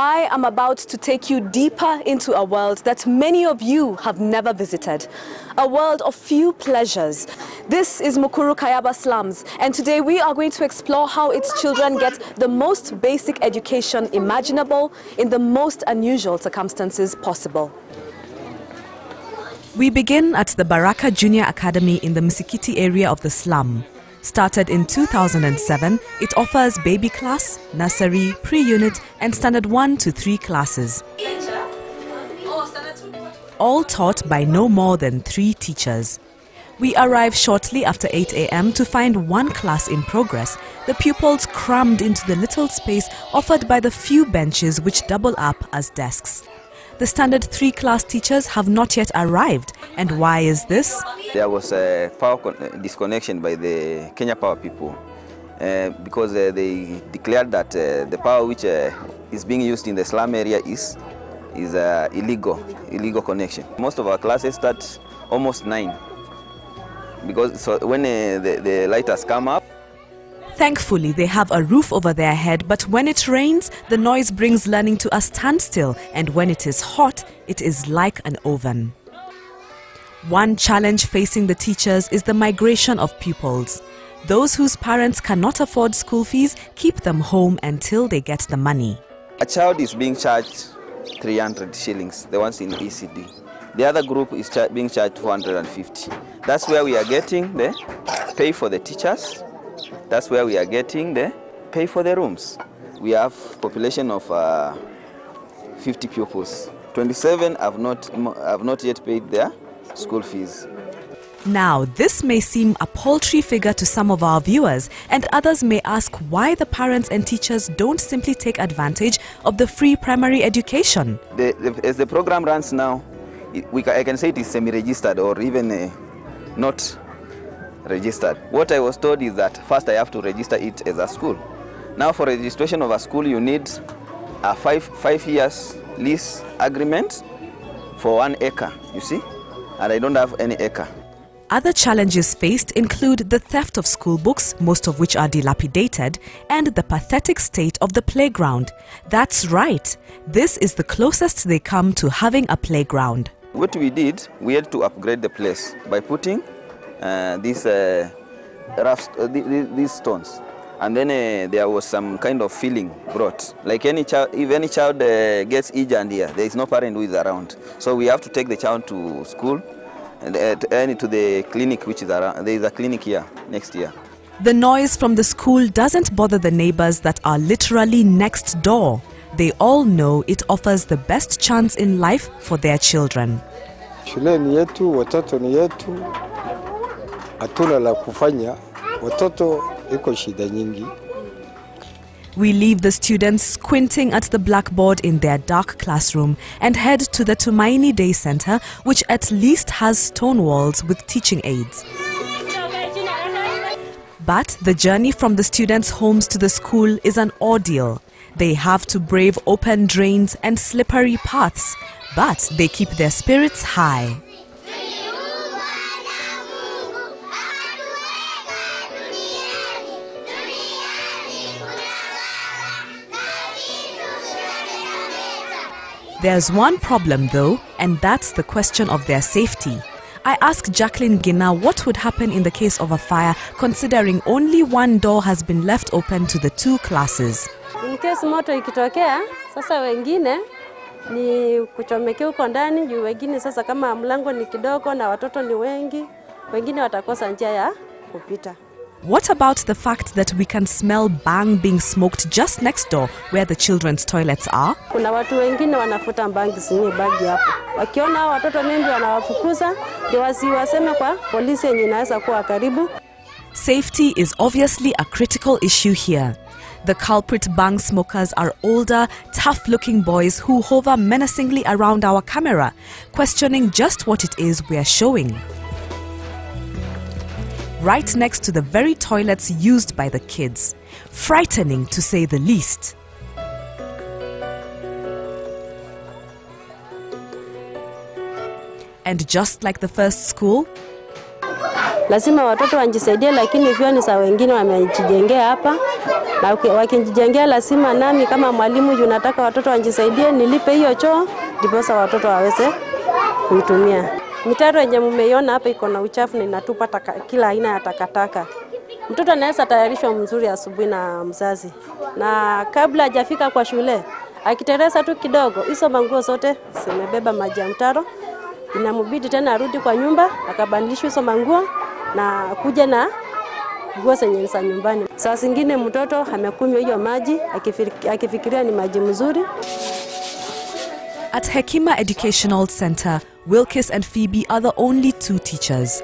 I am about to take you deeper into a world that many of you have never visited. A world of few pleasures. This is Mukuru Kayaba slums, and today we are going to explore how its children get the most basic education imaginable in the most unusual circumstances possible. We begin at the Baraka Junior Academy in the Msikiti area of the slum. Started in 2007, it offers baby class, nursery, pre-unit and standard 1 to 3 classes. All taught by no more than 3 teachers. We arrive shortly after 8 a.m. to find one class in progress, the pupils crammed into the little space offered by the few benches which double up as desks. The standard 3 class teachers have not yet arrived. And why is this? There was a power disconnection by the Kenya Power people because they declared that the power which is being used in the slum area is illegal connection. Most of our classes start almost 9 because when the lighters come up. Thankfully, they have a roof over their head, but when it rains, the noise brings learning to a standstill, and when it is hot, it is like an oven. One challenge facing the teachers is the migration of pupils. Those whose parents cannot afford school fees keep them home until they get the money. A child is being charged 300 shillings, the ones in ECD. The other group is being charged 450. That's where we are getting the pay for the teachers. That's where we are getting the pay for the rooms. We have population of 50 pupils. 27 have not yet paid their school fees. Now, this may seem a paltry figure to some of our viewers, and others may ask why the parents and teachers don't simply take advantage of the free primary education. As the program runs now, I can say it is semi-registered or even not registered. What I was told is that first I have to register it as a school. Now for registration of a school you need a 5 years lease agreement for 1 acre, you see, and I don't have any acre. Other challenges faced include the theft of school books, most of which are dilapidated, and the pathetic state of the playground. That's right, this is the closest they come to having a playground. What we did, we had to upgrade the place by putting these stones, and then there was some kind of feeling brought. Like any child, if any child gets injured here, there is no parent who is around, so we have to take the child to school and to the clinic which is around. There is a clinic here next year. The noise from the school doesn't bother the neighbors that are literally next door. They all know it offers the best chance in life for their children. Shuleni yetu, watoto ni yetu. Hatuna la kufanya, watoto iko shida nyingi. We leave the students squinting at the blackboard in their dark classroom and head to the Tumaini Day Center, which at least has stone walls with teaching aids. But the journey from the students' homes to the school is an ordeal. They have to brave open drains and slippery paths, but they keep their spirits high. There's one problem though, and that's the question of their safety. I asked Jacqueline Gina what would happen in the case of a fire, considering only one door has been left open to the 2 classes. In case moto ikitokea, sasa wengine ni kuchomekea huko ndani, juu wengine sasa kama mlango ni kidogo na watoto ni wengi, wengine watakosa njia ya kupita. What about the fact that we can smell bang being smoked just next door where the children's toilets are? Kuna watu wengine wanafuta bangi zinye bagi hapo. Wakiona watoto mengi wanawafukuza, ndio wasiwaseme kwa polisi yenye inaweza kuwa karibu. Safety is obviously a critical issue here. The culprit bang smokers are older, tough-looking boys who hover menacingly around our camera, questioning just what it is we are showing. Right next to the very toilets used by the kids. Frightening to say the least. And just like the first school, lazima watoto wanjisaidie, lakini ikiwa ni saa wengine wamejijengea hapa, Na wakijengea lazima nami kama mwalimu nataka watoto wajisaidie nilipe hiyo choo ndiposa watoto waweze kuitumia. Mitaro yenye mmeiona hapa iko na uchafu na inatupa kila aina ya takataka. Mtoto anaweza tayarishwa mzuri asubuhi na mzazi. Na kabla hajafika kwa shule, akiteresa tu kidogo, hizo manguo zote zimebeba maji ya mtaro. Inambidi tena arudi kwa nyumba, akabadilishwe hizo manguo na kuja na nguo zenye za nyumbani. Saa zingine mtoto amekunywa hiyo maji akifikiria ni maji mzuri. At Hekima Educational Center, Wilkis and Phoebe are the only 2 teachers.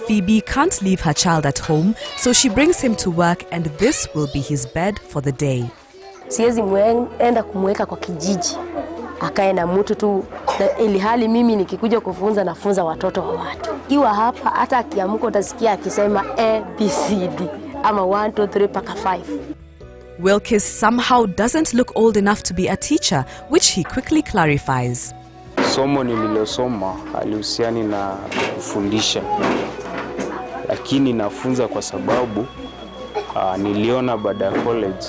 Phoebe can't leave her child at home, so she brings him to work and this will be his bed for the day. Siwezi enda kumweka kwa kijiji. Akae na mtu tu ili hali mimi nikikuja kufunza nafunza watoto wa watu. Iwa hapa hata akiamka utasikia akisema A, B, C, D ama 1, 2, 3 paka 5. Wilkis somehow doesn't look old enough to be a teacher, which he quickly clarifies. Somo nililosoma halihusiani na kufundisha. Lakini nafunza kwa sababu niliona baada ya college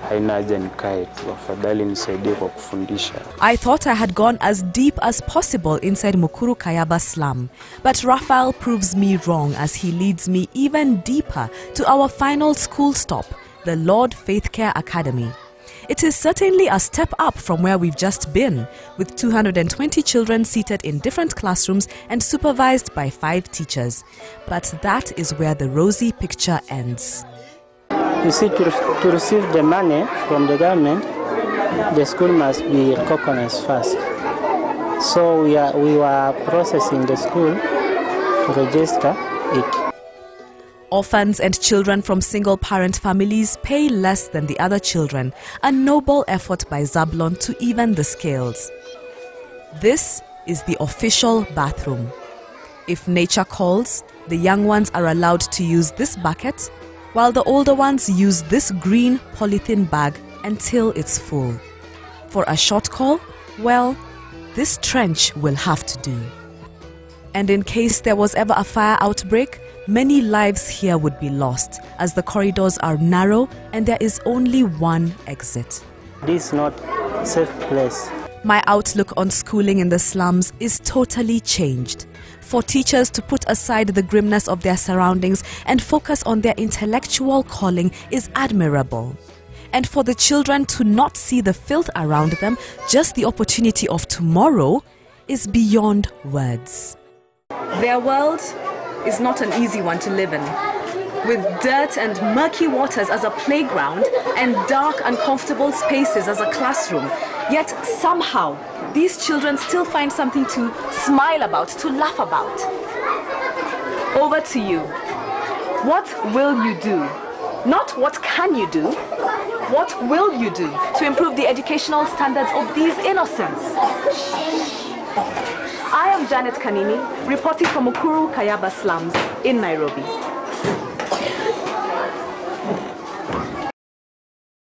haina haja nikae tu, afadhali nisaidie kwa kufundisha. I thought I had gone as deep as possible inside Mukuru Kayaba slum, but Raphael proves me wrong as he leads me even deeper to our final school stop, the Lord Faith Care Academy. It is certainly a step up from where we've just been, with 220 children seated in different classrooms and supervised by 5 teachers. But that is where the rosy picture ends. You see, to receive the money from the government, the school must be recognized first. So we were processing the school to register it. Orphans and children from single-parent families pay less than the other children, a noble effort by Zablon to even the scales. This is the official bathroom. If nature calls, the young ones are allowed to use this bucket, while the older ones use this green polythene bag until it's full. For a short call, well, this trench will have to do. And in case there was ever a fire outbreak, many lives here would be lost, as the corridors are narrow and there is only one exit. This is not a safe place. My outlook on schooling in the slums is totally changed. For teachers to put aside the grimness of their surroundings and focus on their intellectual calling is admirable. And for the children to not see the filth around them, just the opportunity of tomorrow, is beyond words. Their world is not an easy one to live in. With dirt and murky waters as a playground and dark, uncomfortable spaces as a classroom, yet somehow these children still find something to smile about, to laugh about. Over to you. What will you do? Not what can you do, what will you do to improve the educational standards of these innocents? I am Janet Kanini, reporting from Mukuru Kayaba slums in Nairobi.